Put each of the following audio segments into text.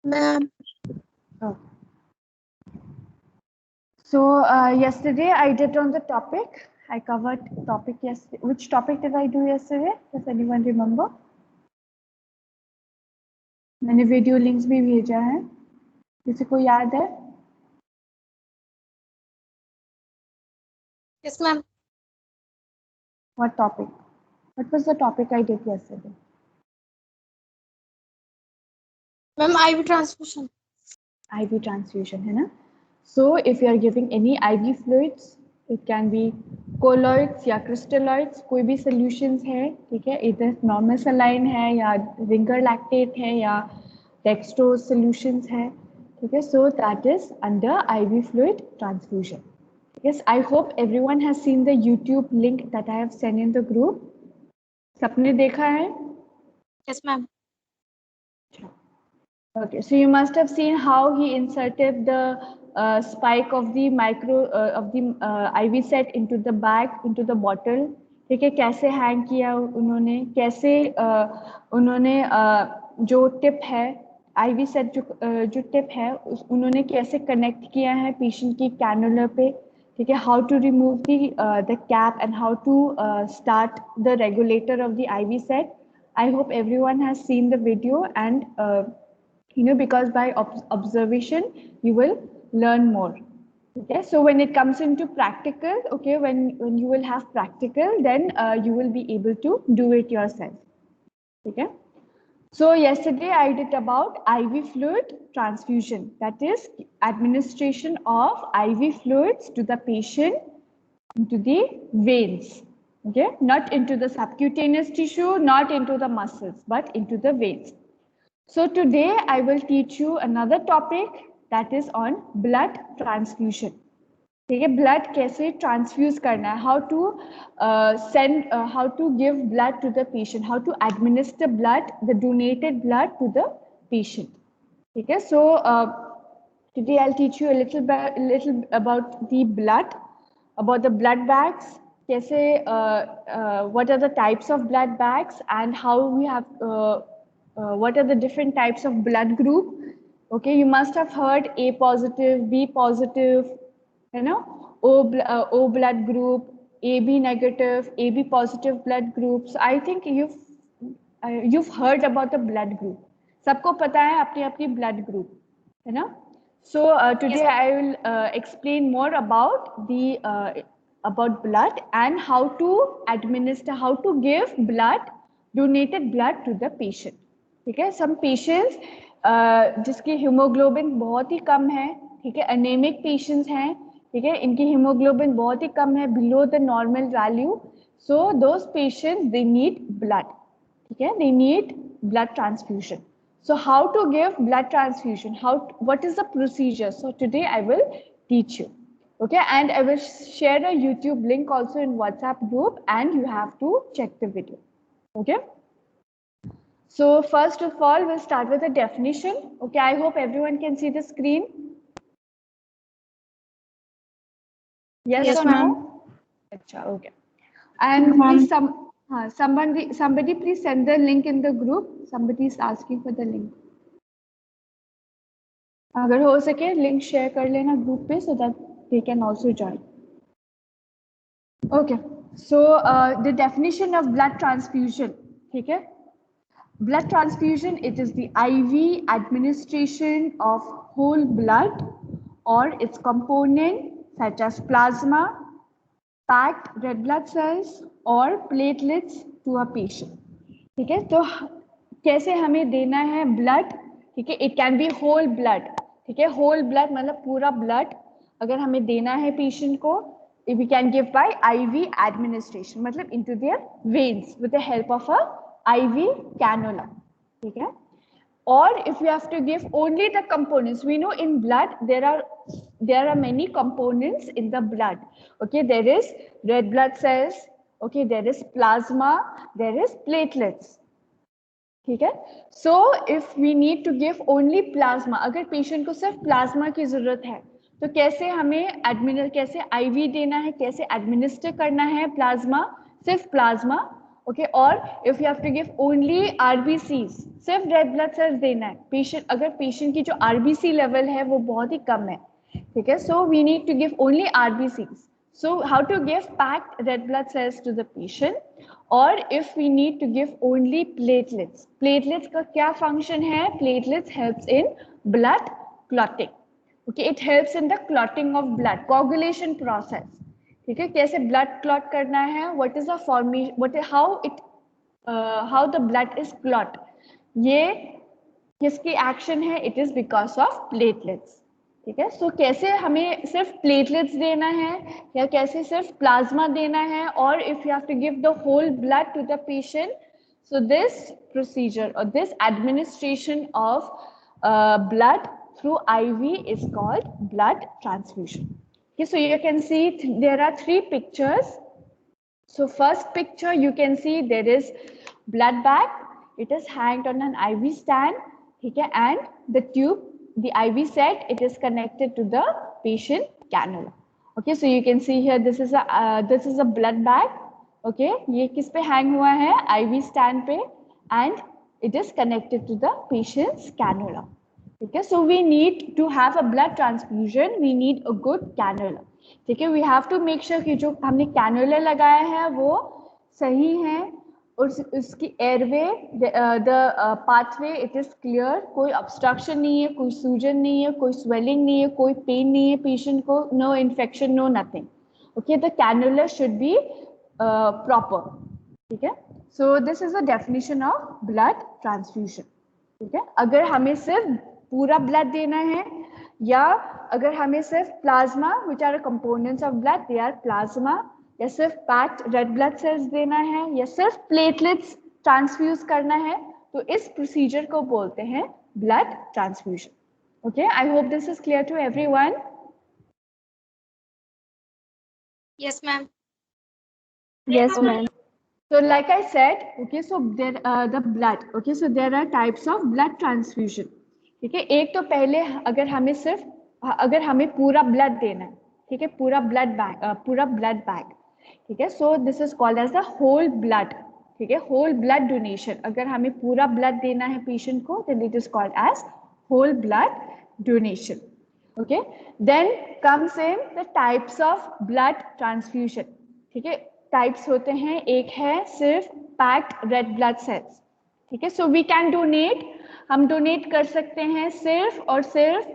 Ma'am. Oh. So yesterday I did on the topic. I covered topic yesterday. Which topic did I do yesterday? Does anyone remember? मैंने video links भी भेजा है, किसी को याद है? Yes, ma'am. What topic? What was the topic I did yesterday? Ma'am, IV transfusion. IV transfusion है ना? So if you are giving any IV fluids, it can be colloids या crystalloids, कोई भी solutions है, ठीक है? Either normal saline है या ringer lactate है या dextrose solutions है, ठीक है? So that is under IV fluid transfusion. Yes, I hope everyone has seen the YouTube link that I have sent in the group. सबने देखा है? Yes, ma'am. Okay, so you must have seen how he inserted the spike of the IV set into the bag, into the bottle. ठीक है, कैसे hang किया उन्होंने, कैसे उन्होंने जो टिप है IV सेट जो टिप है उन्होंने कैसे कनेक्ट किया है पेशेंट की कैनुलर पे, ठीक है, how to remove the cap and how to start the regulator of the IV set. I hope everyone has seen the video and because by observation you will learn more. Okay, so when it comes into practical, okay, when you will have practical, then you will be able to do it yourself. Okay, so yesterday I did about IV fluid transfusion, that is administration of IV fluids to the patient into the veins. Okay, not into the subcutaneous tissue, not into the muscles, but into the veins. So today I will teach you another topic, that is on blood transfusion. ठीक है, blood कैसे transfuse करना है, how to give blood to the patient, how to administer blood, the donated blood to the patient. ठीक है, so today I'll teach you a little about the blood, about the blood bags, कैसे what are the types of blood bags and how we have what are the different types of blood group. Okay, you must have heard A positive, B positive, O blood group, AB negative, AB positive blood groups. I think you've heard about the blood group. सबको पता है अपनी अपनी blood group, है ना? So today Yes. I will explain more about about blood and how to administer, how to give blood, donated blood to the patient. ठीक है, some patients जिसकी हीमोग्लोबिन बहुत ही कम है, ठीक है, अनेमिक पेशेंट्स हैं, ठीक है, इनकी हीमोग्लोबिन बहुत ही कम है, below the normal value, so those patients they need blood, ठीक है, they need blood transfusion. So how to give blood transfusion, what is the procedure? So today I will teach you. Okay, and I will share a YouTube link also in WhatsApp group and you have to check the video. Okay, so first of all we'll start with the definition. Okay, I hope everyone can see the screen. Yes or no? Achha, okay. And please somebody please send the link in the group. Somebody is asking for the link. अगर हो सके link share कर लेना group पे so that they can also join. Okay, so the definition of blood transfusion, ठीक है? Blood transfusion, it is the IV administration of whole blood or its component such as plasma, packed red blood cells or platelets to a patient. ठीक है, तो कैसे हमें देना है blood, ठीक है, it can be whole blood, ठीक है, whole blood मतलब पूरा blood अगर हमें देना है patient को, we can give by IV administration, मतलब into their veins with the help of a IV cannula, ठीक है. Or if we have to give only the components, we know in blood there are many components in the blood. Okay, there is red blood cells, okay, there is plasma, there is platelets. ठीक है, so if we need to give only plasma, अगर patient को सिर्फ plasma की जरूरत है तो कैसे हमें कैसे IV देना है, कैसे administer करना है plasma, सिर्फ plasma. Okay, or if you have to give only RBCs, सिर्फ रेड ब्लड सेल्स देना है पेशेंट, अगर पेशेंट की जो आरबीसी लेवल है वो बहुत ही कम है, ठीक है, so we need to give only RBCs. So how to give packed red blood cells to the patient, or if we need to give only platelets. Platelets का क्या function है? Platelets helps in blood clotting. Okay, it helps in the clotting of blood, coagulation process. ठीक है, कैसे blood clot करना है? What is the formation? How the blood is clot? ये किसकी एक्शन है? It is because of platelets. ठीक है, सो कैसे हमें सिर्फ प्लेटलेट्स देना है या कैसे सिर्फ प्लाज्मा देना है, और if you have to give the whole blood to the patient, so this procedure or this administration of blood through IV is called blood transfusion. Okay, so you can see there are 3 pictures. So first picture you can see there is blood bag, it is hanged on an IV stand, okay, and the tube, the IV set, it is connected to the patient cannula. Okay, so you can see here this is a blood bag. Okay, ये किस पे hang हुआ है? IV stand पे, and it is connected to the patient's cannula. Okay, so we need to have a blood transfusion, we need a good cannula. ठीक है, we have to make sure कि जो हमने cannula लगाया है वो सही है, और उसकी airway, the pathway, it is clear, कोई ऑब्स्ट्रक्शन नहीं है, कोई सूजन नहीं है, कोई स्वेलिंग नहीं है, कोई पेन नहीं है पेशेंट को, no infection, no nothing. Okay, the cannula should be proper. ठीक है, so this is a definition of blood transfusion. ठीक है, अगर हमें सिर्फ पूरा ब्लड देना है, या अगर हमें सिर्फ plasma, which are components of blood, they are plasma, या सिर्फ पैक्ड रेड ब्लड सेल्स देना है, या सिर्फ प्लेटलेट्स ट्रांसफ्यूज करना है, तो इस प्रोसीजर को बोलते हैं blood transfusion. Okay, I hope this is clear to everyone. Yes, ma'am. Yes, ma'am. So like I said, okay, so there the blood, okay, so there are types of blood transfusion. ठीक है, एक तो पहले अगर हमें पूरा blood देना है, ठीक है, पूरा ब्लड बैग, ठीक है, so this is called as the whole blood. ठीक है, होल ब्लड डोनेशन, अगर हमें पूरा ब्लड देना है पेशेंट को, then it is called as whole blood donation. Okay, then comes in the types of blood transfusion. ठीक है, टाइप्स होते हैं, एक है सिर्फ पैक्ड रेड ब्लड सेल्स. ठीक है, सो वी कैन डोनेट, हम डोनेट कर सकते हैं सिर्फ और सिर्फ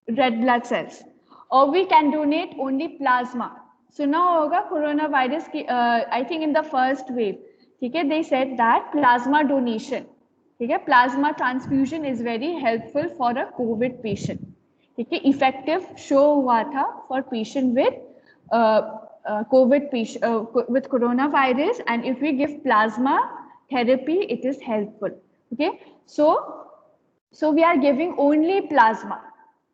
रेड ब्लड सेल्स, और we can donate only plasma. सुना होगा कोरोना वायरस की, I think in the first wave, ठीक है, they said that plasma donation, ठीक है, plasma transfusion is very helpful for a COVID patient. ठीक है, इफेक्टिव शो हुआ था for patient with with coronavirus, and if we give plasma therapy, it is helpful. Okay, so we are giving only plasma.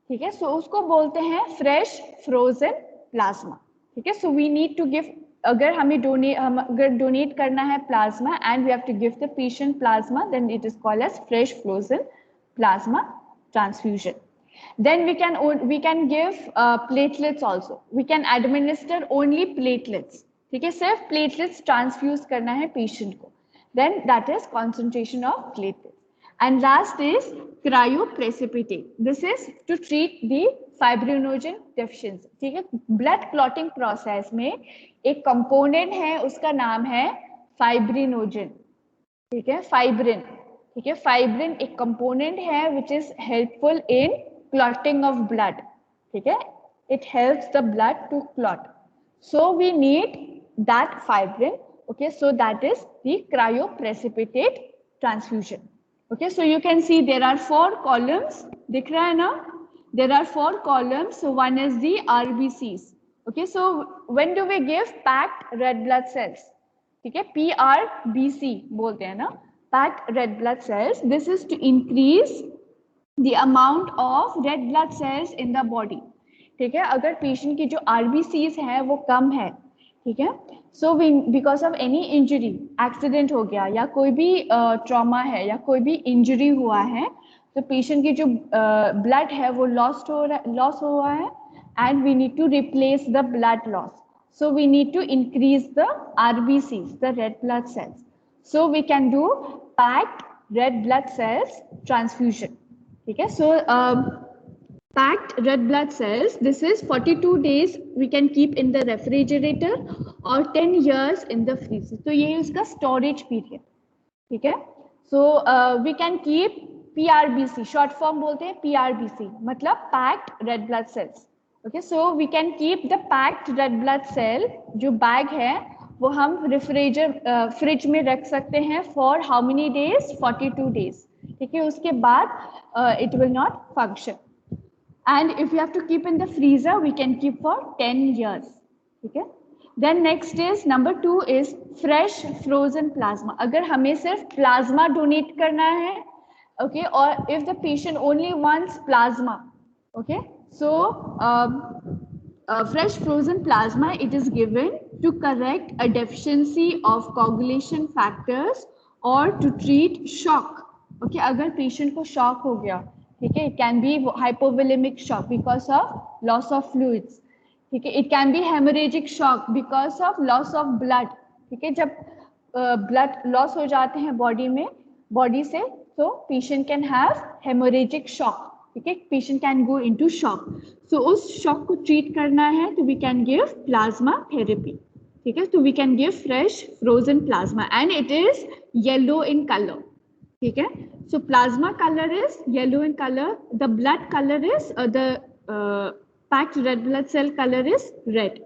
ठीक है, so उसको बोलते हैं fresh frozen plasma. ठीक है, so we need to give, अगर हमें डोनेट करना है plasma and we have to give the patient plasma, then it is called as fresh frozen plasma transfusion. Then we can give platelets also. We can administer only platelets. ठीक है, सिर्फ platelets transfuse करना है patient को. Then that is concentration of platelets. And last is cryoprecipitate. This is to treat the fibrinogen deficiency. ठीक है, blood clotting process में एक component है, उसका नाम है fibrinogen. ठीक है, fibrin. ठीक है, fibrin एक component है which is helpful in clotting of blood. ठीक है, it helps the blood to clot, so we need that fibrin. Okay, so that is the cryoprecipitate transfusion. Okay, so you can see there are 4 columns, दिख रहा है ना, there are 4 columns. So one is the RBCs. Okay, so when do we give packed red blood cells? ठीक है, PRBC बोलते हैं ना, packed red blood cells. This is to increase the amount of red blood cells in the body. ठीक है, अगर patient की जो RBCs है वो कम है, ठीक है, so because of any injury, accident हो गया या कोई भी ट्रॉमा है या कोई भी इंजरी हुआ है, तो पेशेंट की जो ब्लड है वो लॉस हुआ है, and we need to replace the blood loss. So we need to increase the RBCs, the red blood cells. So we can do packed red blood cells transfusion. Okay, so packed red blood cells, this is 42 days we can keep in the refrigerator or 10 years in the freezer. तो ये उसका storage period. ठीक है, so we can keep PRBC, short form बोलते हैं PRBC, मतलब packed red blood cells. Okay, so we can keep the packed red blood cell, जो bag है वो हम रेफ्रिजरेटर फ्रिज में रख सकते हैं for how many days? 42 days. ठीक है, उसके बाद it will not function. And if you have to keep in the freezer, we can keep for 10 years. Okay. Then next is number 2 is fresh frozen plasma. अगर हमें सिर्फ plasma donate करना है, okay, or if the patient only wants plasma, okay, so fresh frozen plasma, it is given to correct a deficiency of coagulation factors or to treat shock. Okay, अगर patient को shock हो गया, ठीक है, it can be hypovolemic shock because of loss of fluids. ठीक है, it can be hemorrhagic shock because of loss of blood. ठीक है, जब blood loss हो जाते हैं body में, body से, तो patient can have hemorrhagic shock. ठीक है, patient can go into shock. So उस shock को treat करना है तो we can give plasma therapy. ठीक है, तो we can give fresh frozen plasma and it is yellow in color. ठीक है, so plasma color is yellow in color, the blood color is the packed red blood cell color is red.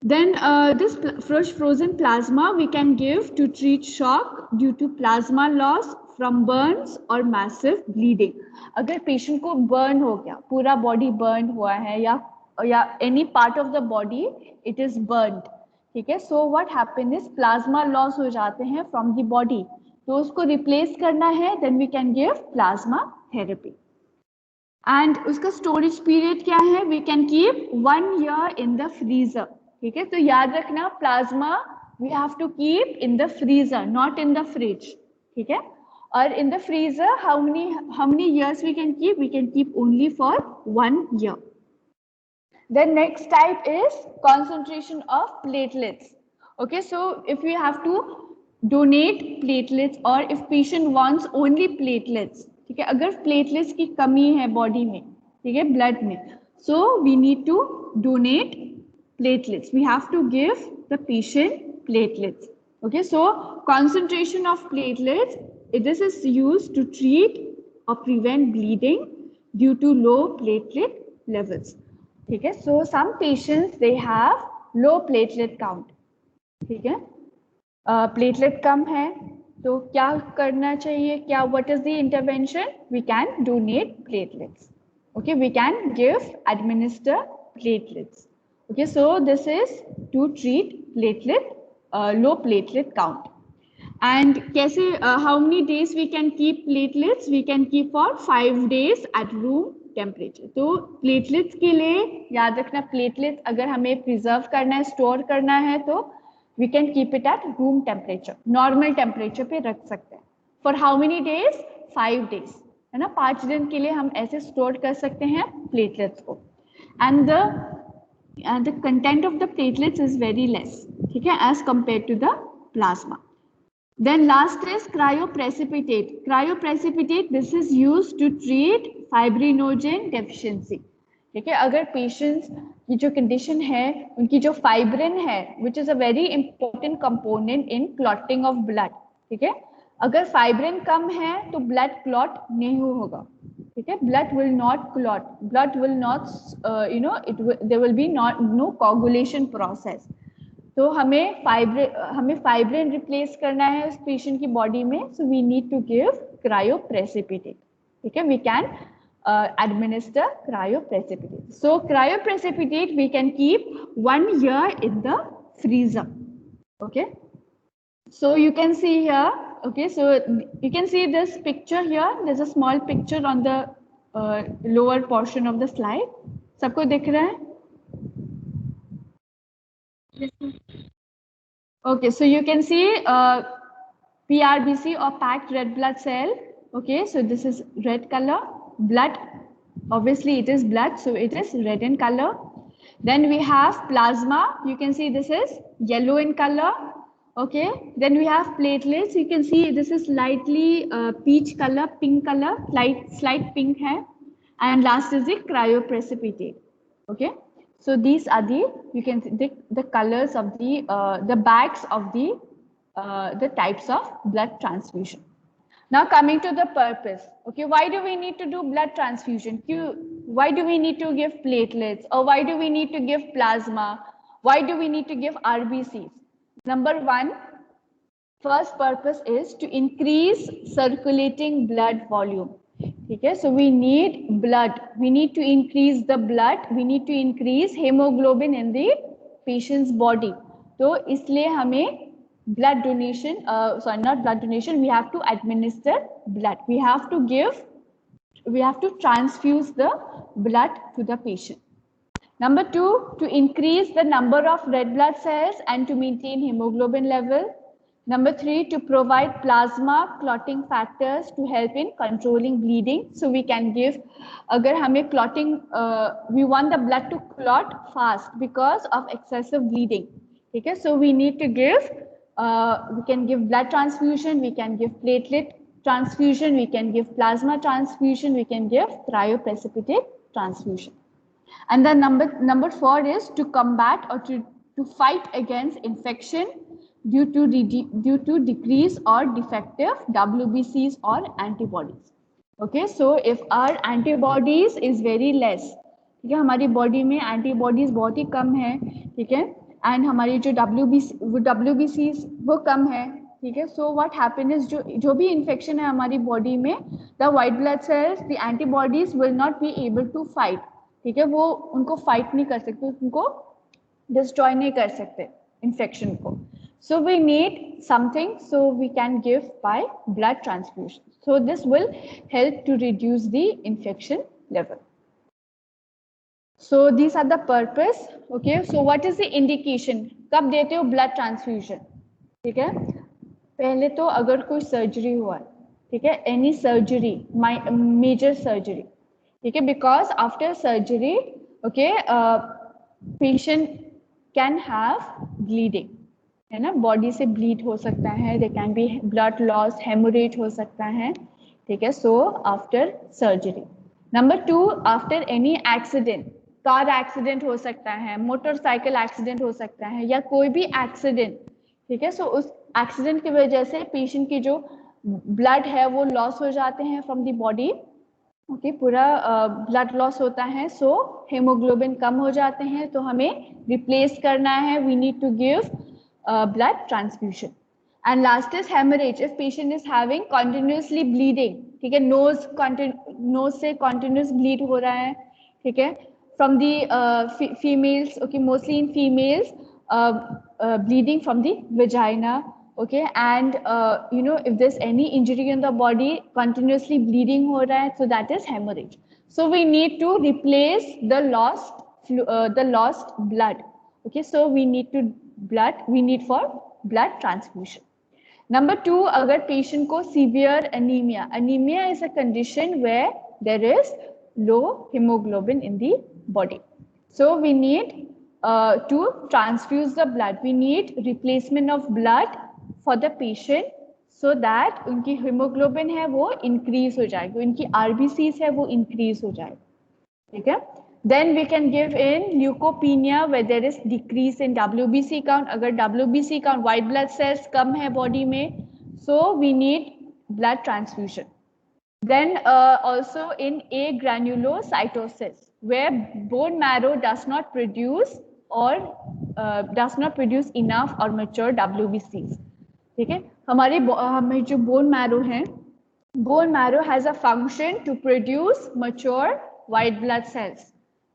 Then this fresh frozen plasma we can give to treat shock due to plasma loss from burns or massive bleeding. अगर patient को burn हो गया, पूरा body burn हुआ है या any part of the body it is burnt, ठीक है, so what happen is plasma loss हो जाते हैं from the body, तो उसको रिप्लेस करना है, then we can give plasma therapy. And उसका storage period क्या है? We can keep 1 year in the freezer. ठीक है, तो याद रखना plasma we have to keep in the freezer, not in the fridge. ठीक है, और in the freezer how many years we can keep? We can keep only for 1 year. The next type is concentration of platelets. Okay, so if we have to donate platelets or if patient wants only platelets, ठीक है, अगर platelets की कमी है body में, ठीक है, blood में, so we need to donate platelets. We have to give the patient platelets. Okay, so concentration of platelets, this is used to treat or prevent bleeding due to low platelet levels. ठीक है, so some patients they have low platelet count. ठीक है, platelet कम है तो क्या करना चाहिए? क्या what is the intervention? We can donate platelets. Okay, we can give administer platelets. Okay, so this is to treat platelet low platelet count. And कैसे how many days we can keep platelets? We can keep for 5 days at room temperature. तो platelets के लिए याद रखना, platelet अगर हमें preserve करना है, स्टोर करना है, तो we can keep it at room temperature, normal temperature पे रख सकते हैं. For how many days? 5 days, है ना, 5 दिन के लिए हम ऐसे स्टोर कर सकते हैं प्लेटलेट्स को. and the content of the platelets is very less, ठीक है, as compared to the plasma. Then last is cryoprecipitate. Cryoprecipitate, this is used to treat fibrinogen deficiency. ठीक है, अगर पेशेंट्स की जो कंडीशन है, उनकी जो फाइब्रिन है, which is a very important component in clotting of blood. ठीक है, अगर फाइब्रिन कम है तो ब्लड क्लॉट नहीं होगा. ठीक है, blood will not clot, blood will not there will be no coagulation process. तो हमें फाइब्रिन रिप्लेस करना है उस पेशेंट की बॉडी में, so we need to give cryoprecipitate. ठीक है, we can administer cryoprecipitate. So cryoprecipitate we can keep 1 year in the freezer. Okay, so you can see here. Okay, so you can see this picture here. There's a small picture on the lower portion of the slide. सबको दिख रहा है? Okay, so you can see PRBC or packed red blood cell. Okay, so this is red color. Blood, obviously it is blood, so it is red in color. Then we have plasma. You can see this is yellow in color. Okay, then we have platelets. You can see this is slightly peach color, pink color, slight pink hai. And last is the cryoprecipitate. Okay, so these are the, you can see the colors of the bags of the types of blood transfusion. Now coming to the purpose. Okay, why do we need to do blood transfusion? Why do we need to give platelets, or why do we need to give plasma? Why do we need to give RBCs? Number one, first purpose is to increase circulating blood volume. Okay, so we need blood. We need to increase the blood. We need to increase hemoglobin in the patient's body. तो इसलिए हमें blood donation, sorry, not blood donation, we have to administer blood. We have to transfuse the blood to the patient. Number two, to increase the number of red blood cells and to maintain hemoglobin level. Number three, to provide plasma clotting factors to help in controlling bleeding. So we can give, agar hame clotting, we want the blood to clot fast because of excessive bleeding. Okay, so we need to give, we can give blood transfusion, we can give platelet transfusion, we can give plasma transfusion, we can give cryoprecipitate transfusion. And the number four is to combat or to fight against infection due to decrease or defective WBCs or antibodies. Okay, so if our antibodies is very less, ठीक है, हमारी body में antibodies बहुत ही कम है, ठीक है, and हमारी जो WBCs वो कम है, ठीक है. सो व्हाट हैपन इज जो भी इन्फेक्शन है हमारी बॉडी में, the white blood cells, the antibodies will not be able to fight, ठीक है, वो उनको फाइट नहीं कर सकते, उनको डिस्ट्रॉय नहीं कर सकते इन्फेक्शन को. So we need something, so we can give by blood transfusion. So this will help to reduce the infection level. So these are the purpose. Okay, so what is the indication? कब देते हो blood transfusion? ठीक है, पहले तो अगर कोई surgery हुआ, ठीक है, any surgery, major surgery, ठीक है, because after surgery, okay, patient can have bleeding, है ना, बॉडी से ब्लीड हो सकता है, they can be blood loss, haemorrhage हो सकता है, ठीक है. So after surgery. Number two, after any accident, car accident हो सकता है, मोटरसाइकिल एक्सीडेंट हो सकता है, या कोई भी एक्सीडेंट, ठीक है. सो उस एक्सीडेंट की वजह से पेशेंट की जो ब्लड है वो लॉस हो जाते हैं फ्रॉम द बॉडी. ओके, पूरा ब्लड लॉस होता है, सो हेमोग्लोबिन कम हो जाते हैं, तो हमें रिप्लेस करना है. We need to give blood transfusion. And last is hemorrhage. If patient is having continuously bleeding, ठीक है, nose से continuous bleed हो रहा है, ठीक है, from the females, okay, mostly in females, bleeding from the vagina, okay, and you know, if there's any injury in the body, continuously bleeding हो रहा है, so that is hemorrhage. So we need to replace the lost blood. Okay, so we need for blood transfusion. Number two, अगर patient को severe anemia is a condition where there is low hemoglobin in the body. So we need to transfuse the blood. We need replacement of blood for the patient so that उनकी hemoglobin है वो increase हो जाएगी, उनकी RBCs है वो increase हो जाएगी, ठीक है. Then we can give in leukopenia where there is decrease in WBC count. अगर WBC count, white blood cells कम है body में, so we need blood transfusion. Then also in agranulocytosis where bone marrow does not produce enough or mature WBCs. ठीक है, हमें जो bone marrow है, bone marrow has a function to produce mature white blood cells.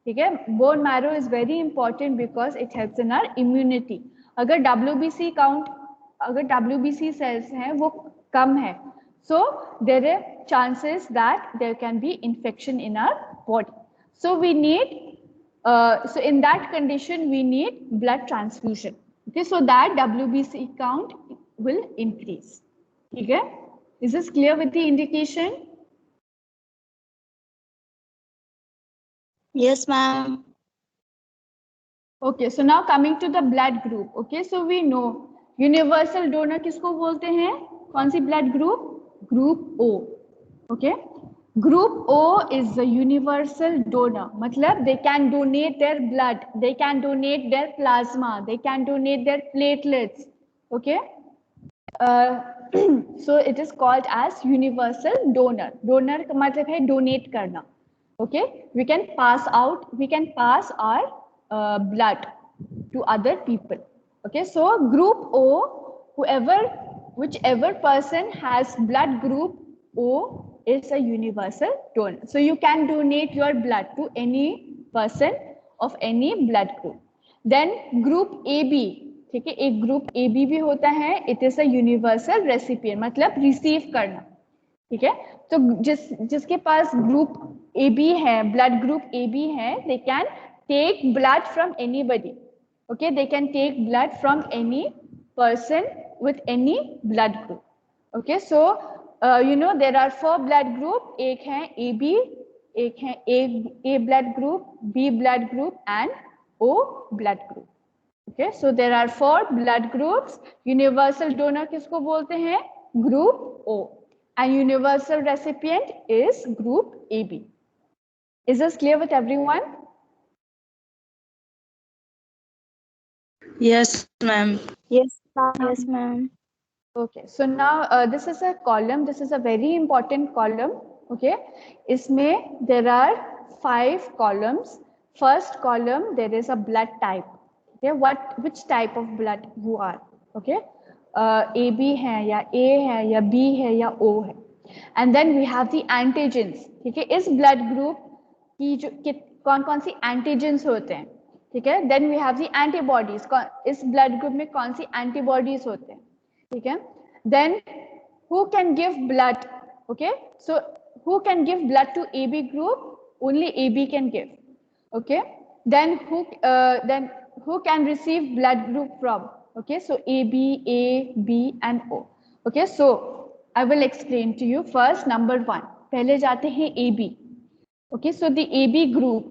ठीक है, bone marrow is very important because it helps in our immunity. अगर WBC count, अगर WBC cells हैं वो कम है, so there are chances that there can be infection in our body. So we need, so in that condition we need blood transfusion. Okay, so that WBC count will increase. ठीक है, is this clear with the indication? Yes, ma'am. Okay, so now coming to the blood group. Okay, so we know universal donor किसको बोलते हैं? कौन सी blood group? Group O. Okay, group O is the universal donor, मतलब they can donate their blood, they can donate their plasma, they can donate their platelets. Okay, so it is called as universal donor. Donor का मतलब है donate करना. Okay, we can pass our blood to other people. Okay, so group O, whichever person has blood group O is a universal donor. So you can donate your blood to any person of any blood group. Then group AB, ठीक है, एक group A B भी होता है. It is a universal recipient, मतलब receive करना. ठीक है, तो जिसके पास ग्रुप ए बी है, ब्लड ग्रुप ए बी है, they can take blood from anybody. Okay, they can take blood from any person with any blood group. Okay, so you know there are 4 blood group. एक है A B, एक है A blood group, B blood group and O blood group. Okay, so there are 4 blood groups. Universal donor किसको बोलते हैं? Group O. And universal recipient is group AB. Is this clear with everyone? Yes, ma'am. Yes, yes, ma'am. Okay, so now this is a column. This is a very important column. Okay, इसमें there are 5 columns. First column, there is a blood type. Okay, which type of blood you are. Okay, AB है या A है या B है या O है. And then we have the antigens. ठीक है, इस blood group की जो कौन कौन सी antigens होते हैं. ठीक है, then we have the antibodies. इस blood group में कौन सी antibodies होते हैं. ठीक है, then who can give blood. Okay, so who can give blood to AB group? Only AB can give. Okay, then who can receive blood group from. Okay, so AB, A, B and O. Okay, so I will explain to you. First, number 1, पहले जाते हैं AB. Okay, so the AB group,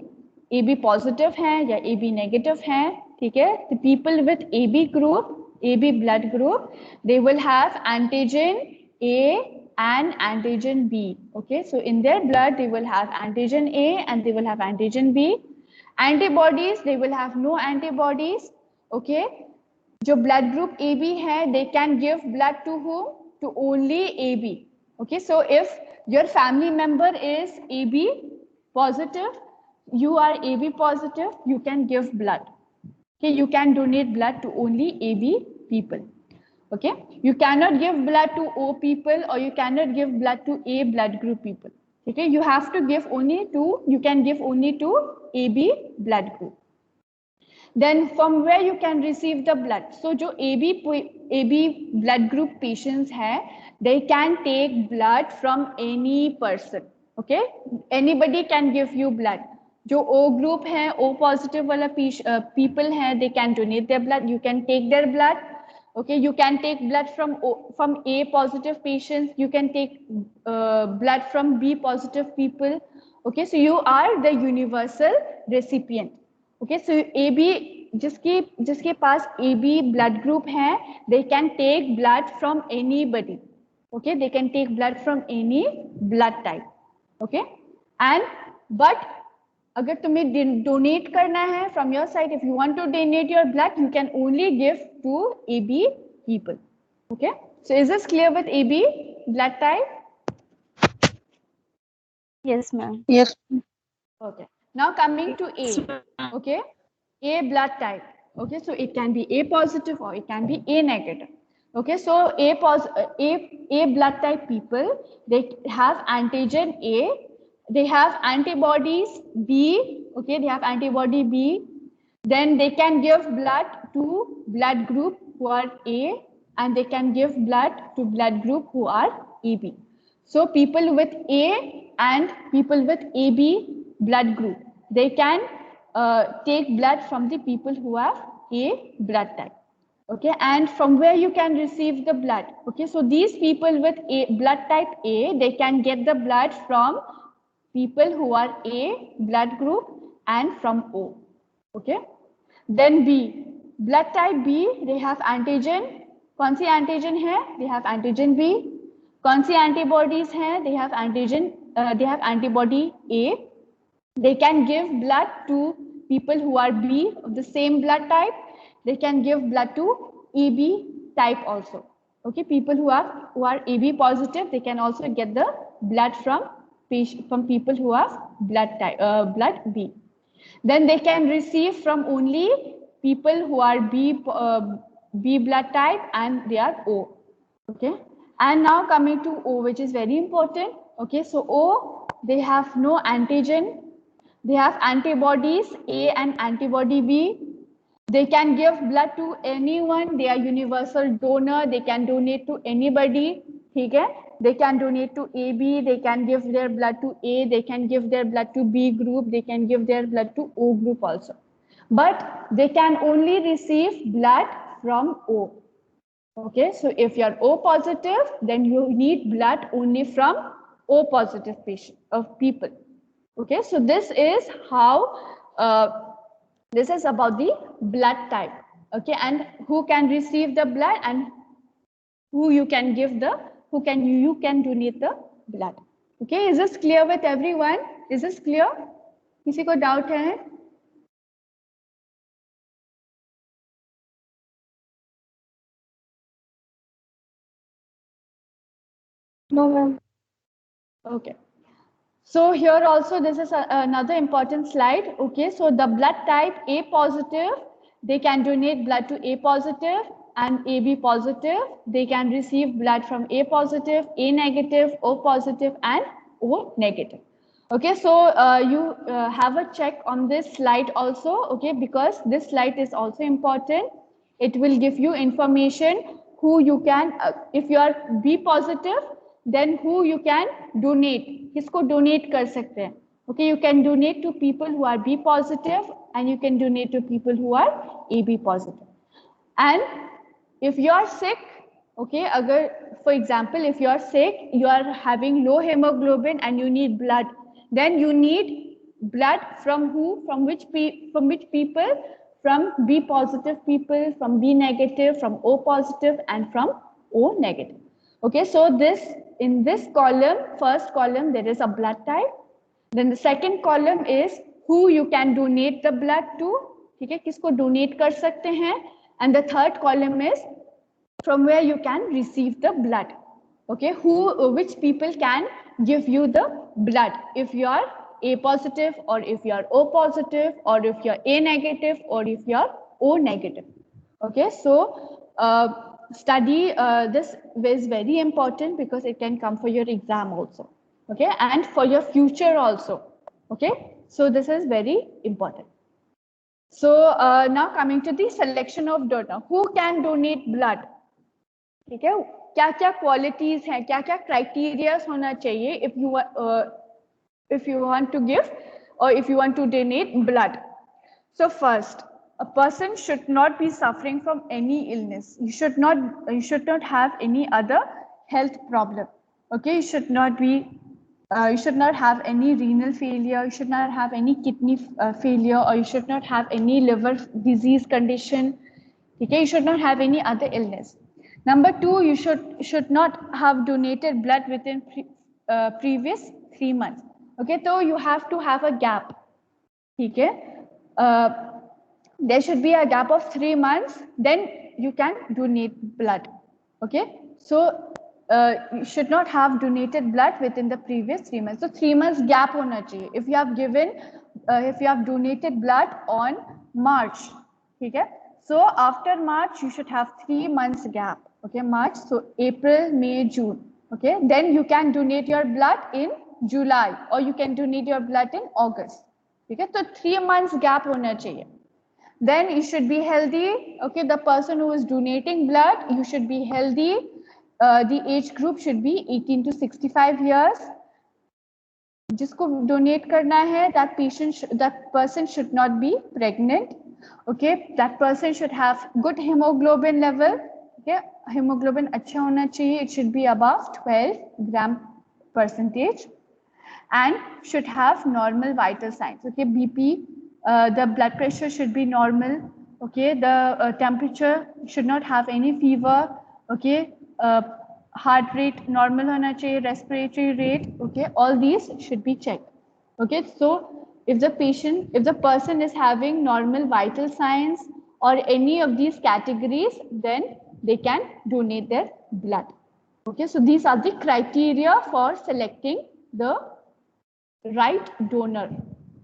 AB positive है या AB negative है. ठीक है, the people with AB group, AB blood group, they will have antigen A and antigen B. Okay, so in their blood they will have antigen A and they will have antigen B. Antibodies, they will have no antibodies. Okay, जो blood group AB है, they can give blood to whom? To only AB. Okay, so if your family member is AB positive, you are AB positive, you can give blood. Okay, you can donate blood to only AB people. Okay, you cannot give blood to O people or you cannot give blood to A blood group people. Okay, you have to give only to, you can give only to AB blood group. Then from where you can receive the blood. So जो AB blood group patients है, they can take blood from any person. Okay, anybody can give you blood. जो O group है, O positive वाला people है, they can donate their blood. You can take their blood. Okay, you can take blood from A positive patients. You can take blood from B positive people. Okay, so you are the universal recipient. Okay, so AB जिसके पास AB blood group है, they can take blood from anybody. Okay, they can take blood from any blood type. Okay, and but अगर तुम्हें donate करना है from your side, if you want to donate your blood, you can only give to AB people. Okay, so is this clear with AB blood type? Yes, ma'am. Yes. Okay, now coming to A. Okay, A blood type. Okay, so it can be A positive or it can be A negative. Okay, so A blood type people, they have antigen A, they have antibodies B. Okay, they have antibody B. Then they can give blood to blood group who are A and they can give blood to blood group who are AB. So people with A and people with AB blood group, they can take blood from the people who have A blood type. Okay, and from where you can receive the blood. Okay, so these people with A blood type A, they can get the blood from people who are A blood group and from O. Okay, then B blood type B, they have antigen कौन सी antigen है? They have antigen B. कौन सी antibodies हैं? They have antigen, they have antibody A. They can give blood to people who are B of the same blood type. They can give blood to AB type also. Okay, people who are AB positive, they can also get the blood from people who have blood type blood B. Then they can receive from only people who are B blood type and they are O. Okay, and now coming to O, which is very important. Okay, so O, they have no antigen. They have antibodies A and antibody B. They can give blood to anyone. They are universal donor. They can donate to anybody. ठीक है? They can donate to AB. They can give their blood to A. They can give their blood to B group. They can give their blood to O group also. But they can only receive blood from O. Okay, so if you are O positive, then you need blood only from O positive people. Okay, so this is how this is about the blood type. Okay, and who can receive the blood and who you can give the, you can donate the blood. Okay, is this clear with everyone? Is this clear? किसी को doubt है? No, ma'am. Okay. So here also this is another important slide. Okay, so the blood type A positive, they can donate blood to A positive, and AB positive, they can receive blood from A positive, A negative, O positive, and O negative. Okay, so you have a check on this slide also. Okay, because this slide is also important. It will give you information who you can, if you are B positive, then who you can donate, किसको donate कर सकते हैं. Okay, you can donate to people who are B positive and you can donate to people who are AB positive. And if you are sick, okay, अगर for example if you are sick, you are having low hemoglobin and you need blood, then you need blood from who, from which people? From B positive people, from B negative, from O positive, and from O negative. Okay, so this, in this column, first column, there is a blood type. Then the second column is who you can donate the blood to. ठीक है, किसको donate कर सकते हैं. And the third column is from where you can receive the blood. Okay, which people can give you the blood if you are A positive, or if you are O positive, or if you are A negative, or if you are O negative. Okay, so study this is very important because it can come for your exam also. Okay, and for your future also. Okay, so this is very important. So now coming to the selection of donor, who can donate blood. ठीक है, क्या क्या qualities हैं, क्या क्या criterias होना चाहिए if you want to give or if you want to donate blood. So first, a person should not be suffering from any illness. You should not have any other health problem. Okay, you should not have any renal failure, you should not have any kidney failure, or you should not have any liver disease condition. Okay, you should not have any other illness. Number two, you should not have donated blood within previous 3 months. Okay, so you have to have a gap. Okay, there should be a gap of 3 months, then you can donate blood. Okay, so you should not have donated blood within the previous 3 months. So 3 months gap hona chahiye. If you have donated blood on March, okay, so after March you should have 3 months gap. Okay, March, so April, May, June. Okay, then you can donate your blood in July, or you can donate your blood in August. Okay, so 3 months gap hona chahiye. Then you should be healthy. Okay, the person who is donating blood, you should be healthy. The age group should be 18 to 65 years. जिसको donate करना है, that person should not be pregnant. Okay, that person should have good hemoglobin level. Okay, hemoglobin अच्छा होना चाहिए. It should be above 12 gram percentage, and should have normal vital signs. Okay, BP, the blood pressure should be normal. Okay, the temperature should not have any fever. okay, heart rate normal hona chahiye, respiratory rate, okay, all these should be checked. Okay, so if the person is having normal vital signs or any of these categories, then they can donate their blood. Okay, so these are the criteria for selecting the right donor.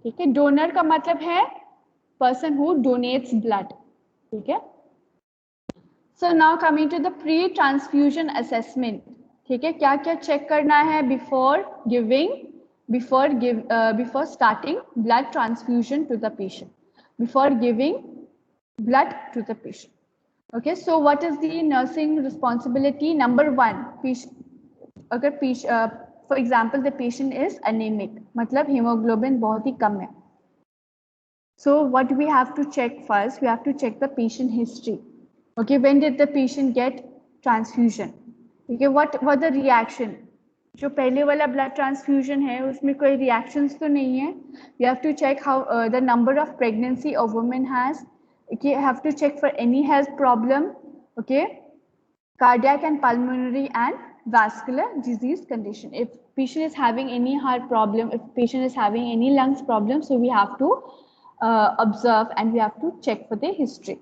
ठीक है, donor का मतलब है person who donates blood. ठीक है. So now coming to the pre-transfusion assessment. ठीक है, क्या क्या check करना है before starting blood transfusion to the patient, before giving blood to the patient. Okay, so what is the nursing responsibility? Number one, अगर for example the patient is anemic, मतलब hemoglobin बहुत ही कम है. So what we have to check first, we have to check the patient history. Okay, when did the patient get transfusion? Okay, what were the reaction? जो पहले वाला blood transfusion है उसमें कोई reactions तो नहीं है. We have to check how the number of pregnancy a woman has. Okay, have to check for any health problem. Okay, cardiac and pulmonary and vascular disease condition. If patient is having any heart problem, if patient is having any lungs problem, so we have to observe and we have to check for the history.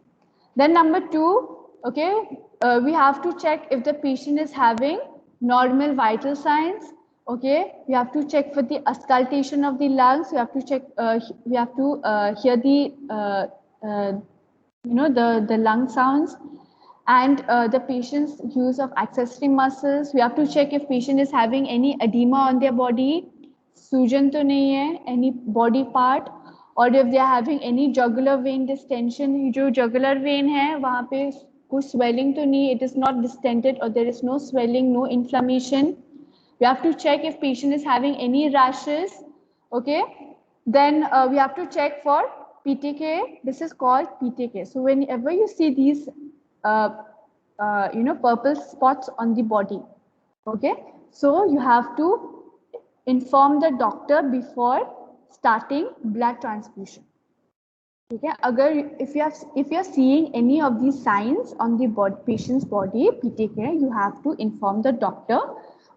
Then number two, okay, we have to check if the patient is having normal vital signs. Okay, we have to check for the auscultation of the lungs. We have to check, we have to hear the the lung sounds, and the patient's use of accessory muscles. We have to check if patient is having any edema on their body, सूजन तो नहीं है, any body part, or if they are having any jugular vein distension. जो jugular vein है वहाँ पे कुछ swelling तो नहीं, it is not distended or there is no swelling, no inflammation. We have to check if patient is having any rashes. Okay, then we have to check for PTK. This is called PTK. So whenever you see these purple spots on the body, okay, so you have to inform the doctor before starting blood transfusion. Okay, if you are seeing any of these signs on the patient's body, PTK, you have to inform the doctor.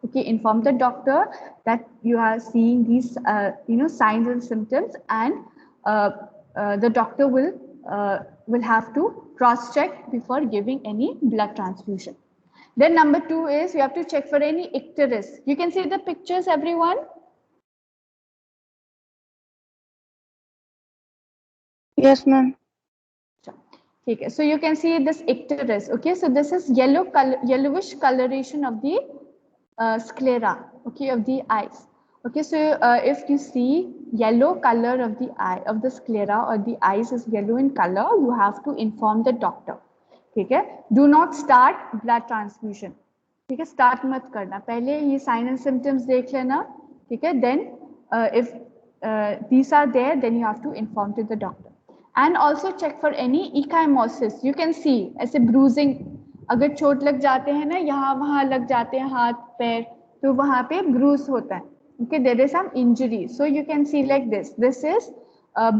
Okay, inform the doctor that you are seeing these signs and symptoms, and the doctor will have to cross check before giving any blood transfusion. Then number two is you have to check for any icterus. You can see the pictures, everyone. Yes, ma'am. Okay, so you can see this icterus. Okay, so this is yellowish coloration of the sclera, okay, of the eyes. Okay, so if you see yellow color of the eye, of the sclera, or the eyes is yellow in color, you have to inform the doctor. Okay, do not start blood transfusion. ठीक है, start मत करना, पहले ये sign and symptoms देख लेना. ठीक है, then if these are there, then you have to inform to the doctor. And also check for any ecchymosis. You can see ऐसे bruising, अगर चोट लग जाते हैं ना, यहाँ वहाँ लग जाते हैं हाथ पैर, तो वहाँ पे bruise होता है. Okay, there is some injury. So you can see like this. This is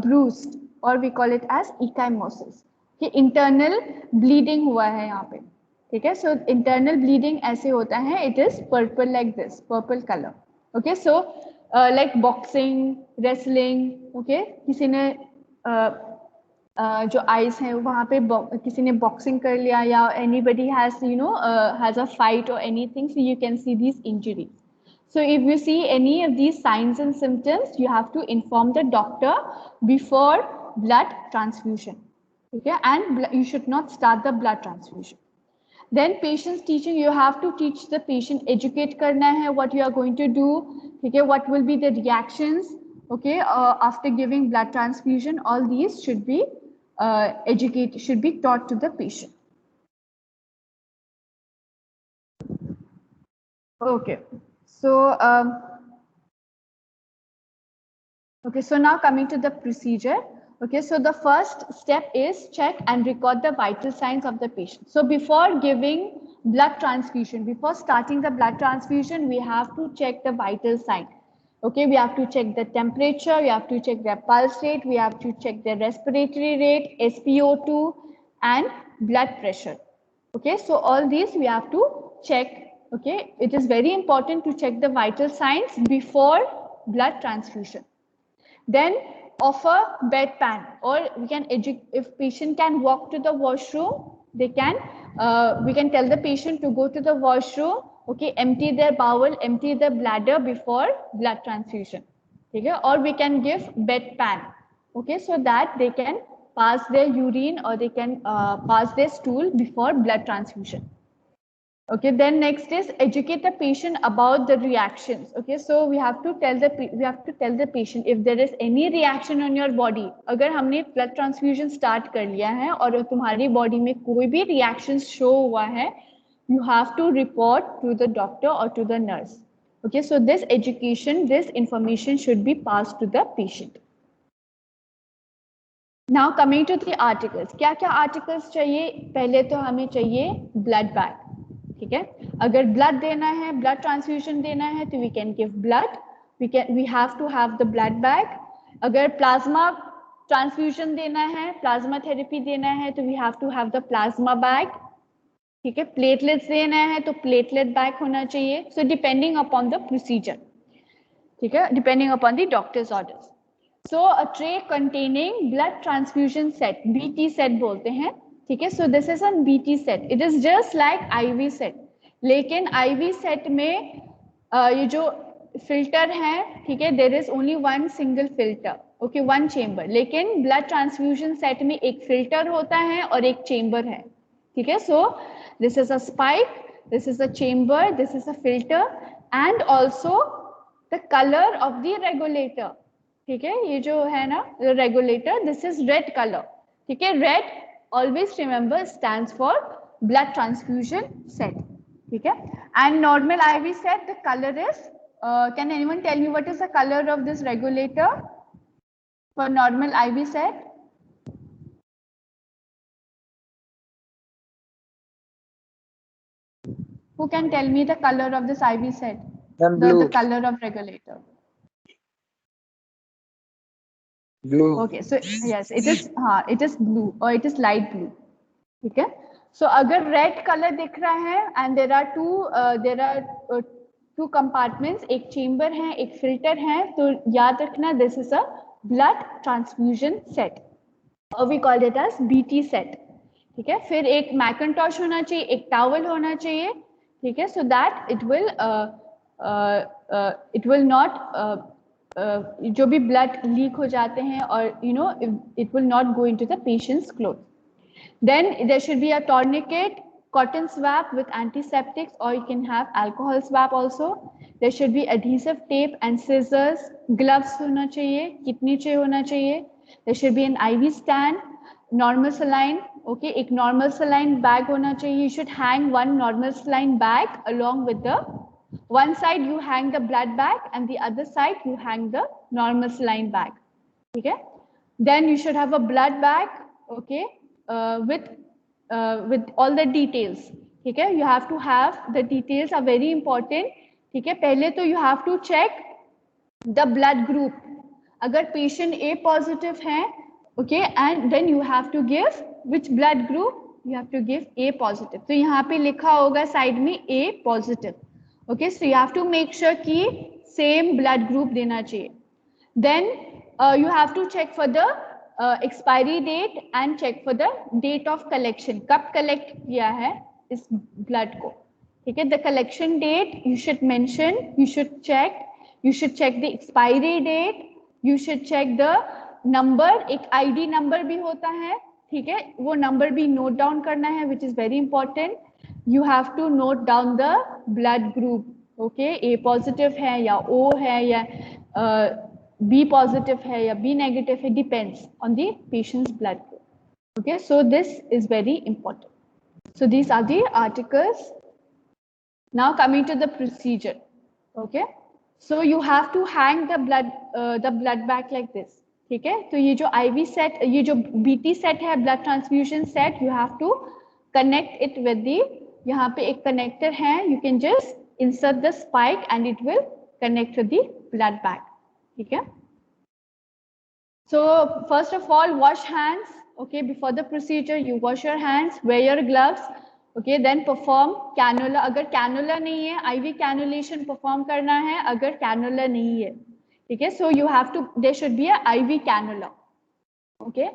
bruised, or we call it as ecchymosis. कि internal bleeding हुआ है यहाँ पे. ठीक है, so internal bleeding ऐसे होता है. It is purple like this, purple color. Okay, so like boxing, wrestling. Okay, किसी ने जो eyes हैं वहाँ पे किसी ने boxing कर लिया, या anybody has has a fight or anything, so you can see these injuries. So if you see any of these signs and symptoms, you have to inform the doctor before blood transfusion. Okay, and you should not start the blood transfusion. Then patient's teaching, you have to teach the patient, educate karna hai, what you are going to do. Okay, what will be the reactions, okay, after giving blood transfusion. All these should be should be taught to the patient. Okay, so okay, so now coming to the procedure. Okay, so the first step is check and record the vital signs of the patient. So before giving blood transfusion, before starting the blood transfusion, we have to check the vital sign. Okay, we have to check the temperature, we have to check their pulse rate, we have to check their respiratory rate, SpO2, and blood pressure. Okay, so all these we have to check. Okay, it is very important to check the vital signs before blood transfusion. Then offer bedpan, or we can if patient can walk to the washroom, they can we can tell the patient to go to the washroom. Okay, empty their bowel, empty the bladder before blood transfusion. Okay, or we can give bedpan. Okay, so that they can pass their urine, or they can pass their stool before blood transfusion. Okay, then next is educate the patient about the reactions. Okay, so we have to tell the patient if there is any reaction on your body. अगर हमने blood transfusion start कर लिया है और तुम्हारी body में कोई भी reaction show हुआ है, you have to report to the doctor or to the nurse. Okay, so this education, this information should be passed to the patient. Now coming to the articles, क्या क्या articles चाहिए? पहले तो हमें चाहिए blood bag. ठीक है, अगर ब्लड देना है, ब्लड ट्रांसफ्यूजन देना है, तो we can give blood, we have to have the blood bag. अगर प्लाज्मा ट्रांसफ्यूजन देना है, प्लाज्मा थेरेपी देना है, तो we have to have the plasma bag. ठीक है, प्लेटलेट्स देना है तो प्लेटलेट बैग होना चाहिए. So depending upon the procedure. ठीक है, depending upon the doctor's orders. So a tray containing blood transfusion set, BT set बोलते हैं. ठीक है, so this is an BT set. It is just like IV set, लेकिन IV set में ये जो फिल्टर है, ठीक है, there is only one single filter. Okay, one chamber. लेकिन ब्लड ट्रांसफ्यूजन सेट में एक फिल्टर होता है और एक चेम्बर है. ठीक है, so this is a spike, this is a chamber, this is a filter, and also the colour of the regulator. ठीक है, ये जो है ना regulator, this is red colour. ठीक है, red always remember stands for blood transfusion set. ठीक है, and normal IV set, the color is can anyone tell me what is the color of this regulator for normal IV set? Who can tell me the color of this IV set? The color of regulator. Blue. Okay, so yes, it is blue, or it is light blue. ठीक है, सो अगर red colour दिख रहा है and there are two compartments, एक chamber है, एक filter है, तो याद रखना this is a blood transfusion set, और we call it as BT set. ठीक है, फिर एक मैकनटॉश होना चाहिए, एक टावल होना चाहिए. ठीक है, so that it will not जो भी ब्लड लीक हो जाते हैं, और you know it will not go into the patients cloth. Then there should be a tourniquet, cotton swab with antiseptics, or you can have alcohol swab also. There should be adhesive tape and scissors. Gloves होना चाहिए, कितनी चाहिए होना चाहिए. There should be an IV stand, normal saline. Okay, एक normal saline bag होना चाहिए. You should hang one normal saline bag along with the one side you hang the blood bag and the other side you hang the normal saline bag. ठीक है. Then you should have a blood bag. Okay. With all the details. ठीक है, you have to have the details are very important. ठीक है, पहले तो you have to check the blood group. अगर patient A positive है, okay, and then you have to give which blood group? You have to give A positive. तो यहाँ पे लिखा होगा साइड में A positive. Okay, so you have to make sure कि same blood group देना चाहिए. Then you have to check for the expiry date and check for the date of collection. कब collect किया है इस blood को. ठीक है, the collection date you should mention, you should check the expiry date, you should check the number. एक ID number भी होता है. ठीक है, वो number भी note down करना है, which is very important. You have to note down the blood group. Okay, A positive है या O है या B positive है या B negative है, depends on the patient's blood group. Okay, so this is very important. So these are the articles. Now coming to the procedure. Okay, so you have to hang the blood bag like this. ठीक है, तो ये जो IV set, ये जो BT set है, blood transfusion set, you have to connect it with the, यहाँ पे एक connector है, you can just insert the spike and it will connect to the blood bag. ठीक है, so first of all wash hands. Okay, before the procedure you wash your hands, wear your gloves. Okay then perform cannula, अगर cannula नहीं है IV cannulation perform करना है, अगर cannula नहीं है, ठीक है, so you have to, there should be a IV cannula, okay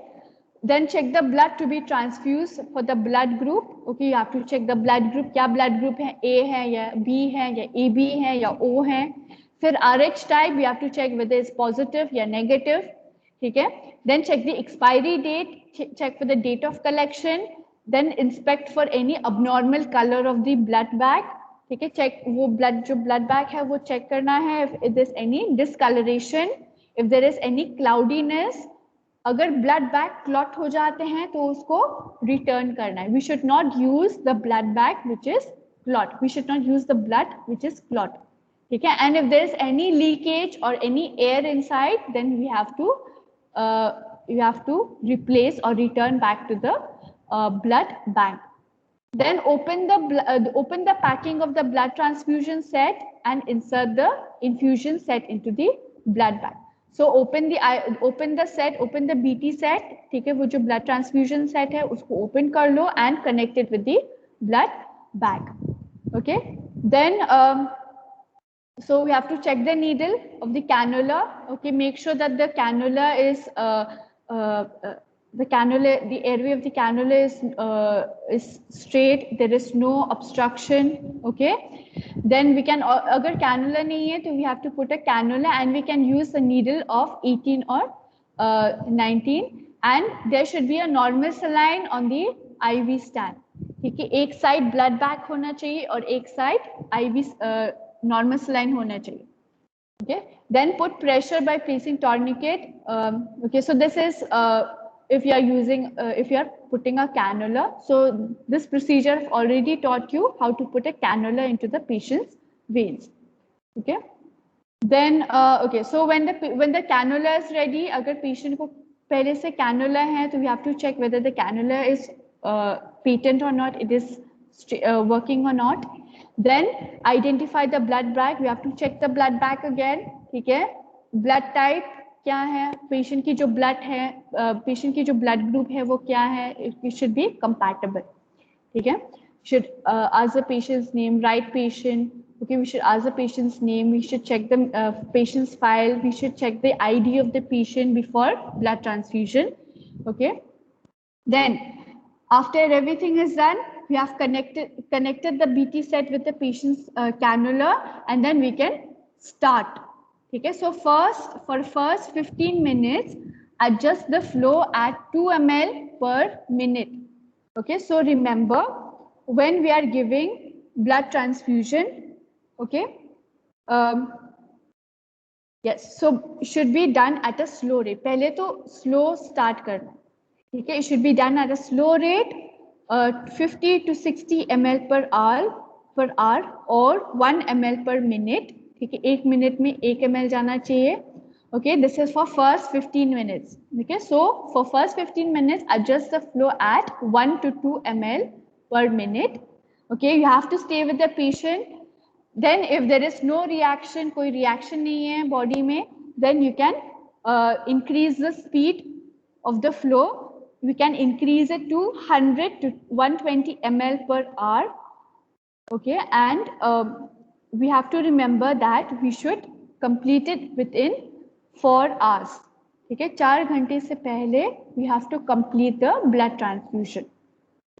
then check the blood to be transfused for the blood group, okay you have to check the blood group, क्या blood group है, A है या B है या AB है या O है, फिर RH type you have to check whether it's positive या negative, ठीक है, then check the expiry date, check for the date of collection, then inspect for any abnormal color of the blood bag, ठीक है, check वो blood जो blood bag है वो check करना है, if there is any discoloration, if there is any cloudiness, अगर blood bag clot हो जाते हैं तो उसको रिटर्न करना है, we should not use the blood bag which is clot, we should not use the blood which is clot, ठीक है, and if there is any leakage और any air inside then we have to replace और return back to the blood bank. Then open the packing of the blood transfusion set and insert the infusion set into the blood bag. So open the set, open the BT set, ठीक है, वो जो blood transfusion set है उसको open कर लो and connect it with the blood bag. Okay, then so we have to check the needle of the cannula. Okay, make sure that the cannula is the airway of the cannula is straight, there is no obstruction. Okay, then we can, agar cannula nahi hai, so we have to put a cannula and we can use a needle of 18 or 19, and there should be a normal saline on the IV stand. ठीक है, एक side blood bag होना चाहिए और एक side IV normal saline होना चाहिए. Okay, then put pressure by placing tourniquet. Okay, so this is if you are using if you are putting a cannula, so this procedure I've already taught you how to put a cannula into the patient's veins. Okay, then okay, so when the cannula is ready, agar patient ko pehle se cannula hai, so we have to check whether the cannula is patent or not, it is working or not. Then identify the blood bag, we have to check the blood bag again, ठीक है, blood type क्या है, patient की जो blood है, patient की जो blood group है वो क्या है, इट शुड बी कंपैटिबल, ठीक है, should ask the patient's name, right patient, okay, we should ask the patient's name, we should check the patient's file, we should check the ID of the patient before blood transfusion. Okay, then after everything is done, we have connected the BT set with the patient's cannula, and then we can start. Okay, so for first 15 minutes, adjust the flow at 2 ml per minute. Okay, so remember when we are giving blood transfusion, okay, yes, so should be done at a slow rate. पहले तो slow start करना, ठीक है, it should be done at a slow rate, 50 to 60 ml per hour or 1 ml per minute. ठीक है, 1 minute में 1 ml जाना चाहिए. Okay, this is for first 15 minutes. Okay, so for first 15 minutes, adjust the flow at 1 to 2 ml per minute. Okay, you have to stay with the patient. Then if there is no reaction, कोई reaction नहीं है body में, then you can increase the speed of the flow. We can increase it to 100 to 120 ml per hour. Okay, and we have to remember that we should complete it within 4 hours. Okay, 4 घंटे से पहले we have to complete the blood transfusion.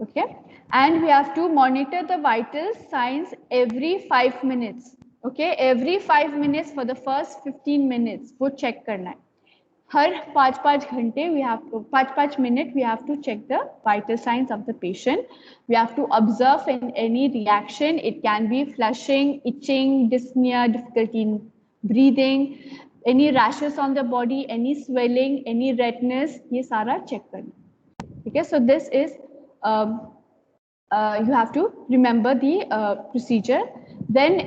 Okay, and we have to monitor the vital signs every 5 minutes. Okay, every 5 minutes for the first 15 minutes वो check करना है. हर 5-5 घंटे we have to 5-5 minutes we have to check the vital signs of the patient. We have to observe any reaction. It can be flushing, itching, dyspnea, difficulty in breathing, any rashes on the body, any swelling, any redness, ये सारा check करना. Okay, so this is you have to remember the procedure. Then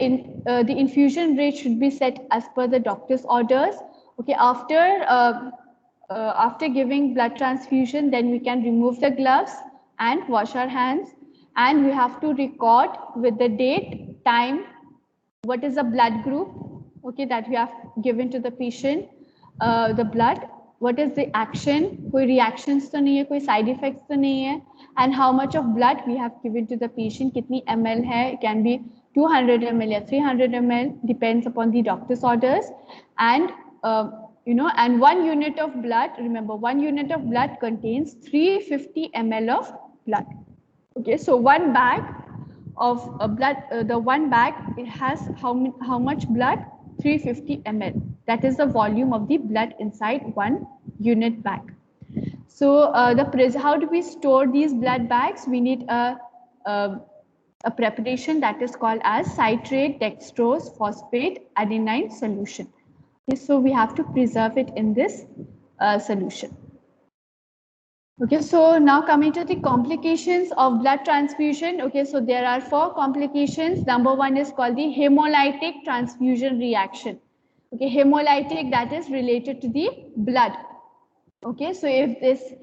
the infusion rate should be set as per the doctor's orders. Okay, after giving blood transfusion, then we can remove the gloves and wash our hands, and we have to record with the date, time, what is the blood group, okay, that we have given to the patient, the blood, what is the action, कोई reactions तो नहीं है, कोई side effects तो नहीं है, and how much of blood we have given to the patient, कितनी ml है, it can be 200 ml या 300 ml, depends upon the doctor's orders, and and 1 unit of blood, remember 1 unit of blood contains 350 ml of blood. Okay, so one bag of blood, the one bag, it has how much blood? 350 ml. That is the volume of the blood inside 1 unit bag. So how do we store these blood bags? We need a preparation that is called as citrate dextrose phosphate adenine solution. Okay, so we have to preserve it in this solution. Okay, so now coming to the complications of blood transfusion. Okay, so there are 4 complications. Number 1 is called the hemolytic transfusion reaction. Okay, hemolytic, that is related to the blood. Okay, so if this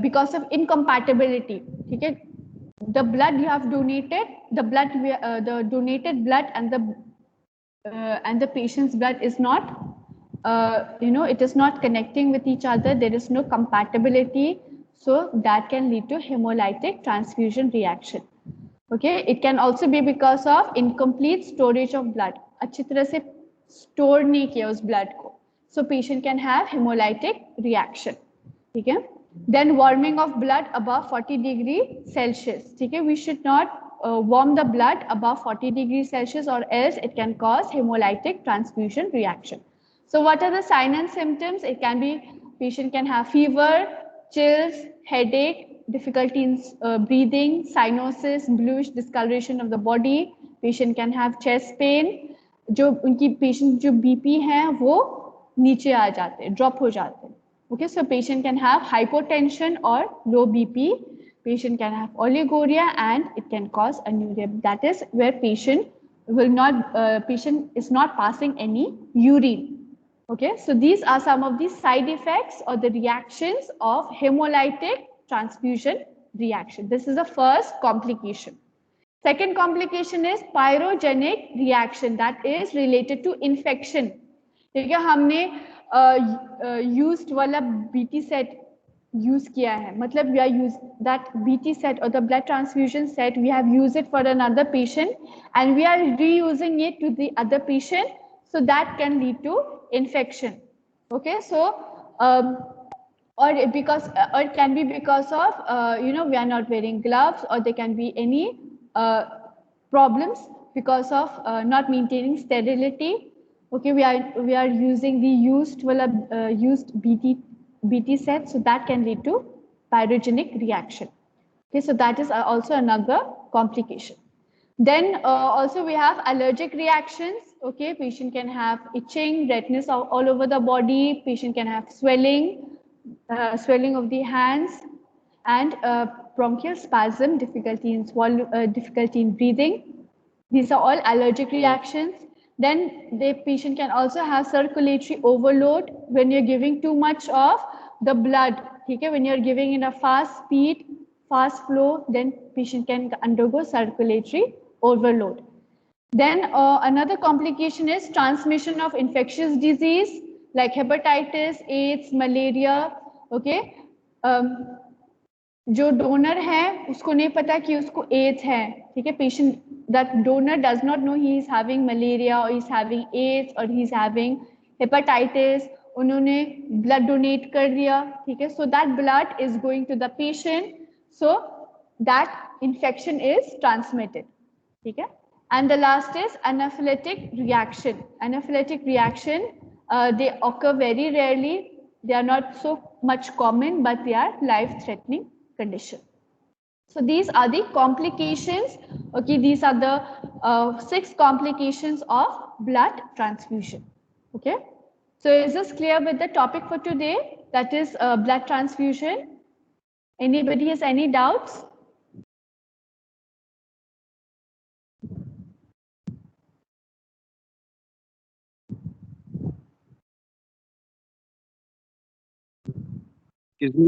because of incompatibility, okay, the blood you have donated, the donated blood and the patient's blood is not it is not connecting with each other, there is no compatibility, so that can lead to hemolytic transfusion reaction. Okay, it can also be because of incomplete storage of blood, अच्छी तरह से store नहीं किया उस blood को, so patient can have hemolytic reaction. ठीक है, then warming of blood above 40 degree Celsius. ठीक है, we should not warm the blood above 40 degrees Celsius or else it can cause hemolytic transfusion reaction. So what are the signs and symptoms? It can be, patient can have fever, chills, headache, difficulty in breathing, cyanosis, bluish discoloration of the body. Patient can have chest pain. जो उनकी patient जो BP है वो नीचे आ जाते हैं, drop हो जाते हैं. Okay, so patient can have hypotension or low BP. Patient can have oliguria and it can cause anuria. That is where patient is not passing any urine. Okay, so these are some of the side effects or the reactions of hemolytic transfusion reaction. This is the first complication. Second complication is pyrogenic reaction, that is related to infection. ठीक है, हमने used वाला BT set use किया है, मतलब we are use that BT set or the blood transfusion set, we have used it for another patient and we are reusing it to the other patient, so that can lead to infection. Okay, so or it can be because of we are not wearing gloves, or there can be any problems because of not maintaining sterility. Okay, we are using the used BT set, so that can lead to pyrogenic reaction. Okay, so that is also another complication. Then also we have allergic reactions. Okay, patient can have itching, redness all over the body. Patient can have swelling of the hands, and bronchial spasm, difficulty in breathing. These are all allergic reactions. Then the patient can also have circulatory overload when you're giving too much of the blood. Okay, when you're giving in a fast speed, fast flow, then patient can undergo circulatory overload. Then another complication is transmission of infectious disease like hepatitis, AIDS, malaria. Okay, जो donor है उसको नहीं पता कि उसको ads है, ठीक है, patient that donor does not know he is having malaria or he is having AIDS or he is having hepatitis, उन्होंने blood donate कर दिया, ठीक है, so that blood is going to the patient, so that infection is transmitted, ठीक है. And the last is anaphylactic reaction. Anaphylactic reaction, they occur very rarely, they are not so much common, but they are life-threatening condition. So these are the complications. Okay, these are the 6 complications of blood transfusion. Okay, so is this clear with the topic for today, that is blood transfusion? Anybody has any doubts? किसने